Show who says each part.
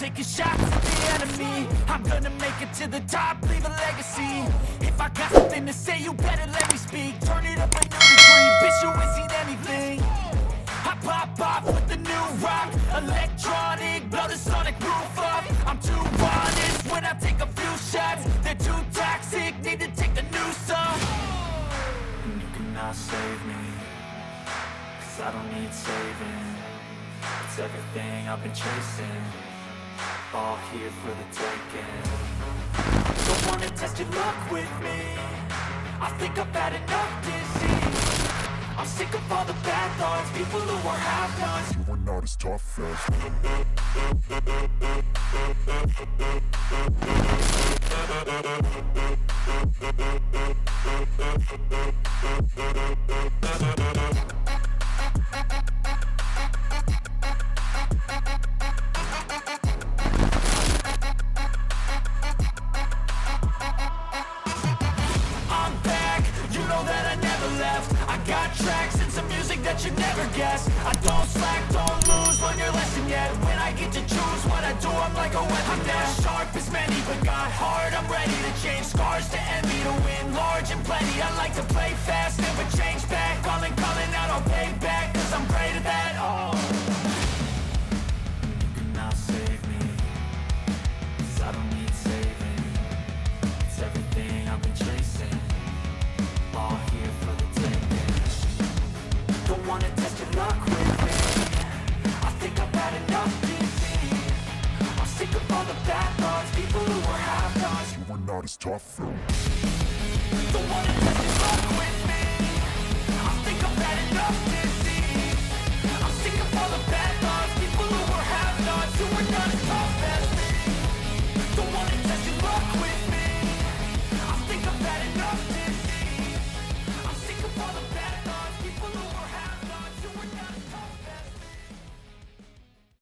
Speaker 1: taking shots at the enemy. I'm gonna make it to the top, leave a legacy. If I got something to say, you better let me speak. Turn it up a new degree, bitch, you ain't seen anything. I pop off with the new rock, electronic, blow the sonic roof up. I'm too honest when I take a few shots. They're too toxic, need to take the noose off. And you cannot save me, 'cause I don't need saving. It's everything I've been chasing, all here for the taking. Don't wanna test your luck with me, I think I've had enough disease. I'm sick of all the bad thoughts, people who are half-nots.
Speaker 2: You are not as tough as
Speaker 1: I'm back, you know that I never left. I got tracks and some music that you never guessed. I don't slack, don't lose, learn your lesson yet. When I get to choose what I do, I'm like a weapon. I'm not sharp as many, but got hard, I'm ready to change. Scars to envy, to win large and plenty. I like to play fast, never change back. Calling out, I'll pay back, 'cause I'm great at that, oh. You cannot save me, 'cause I don't need saving. It's everything I've been chasing, all here for the taking. Don't wanna test your luck with me, I think I've had enough disease. I'm sick of all the bad thoughts, people who are half-nots.
Speaker 2: you are not as tough as
Speaker 1: Don't wanna test your luck with me, I think I've had enough disease.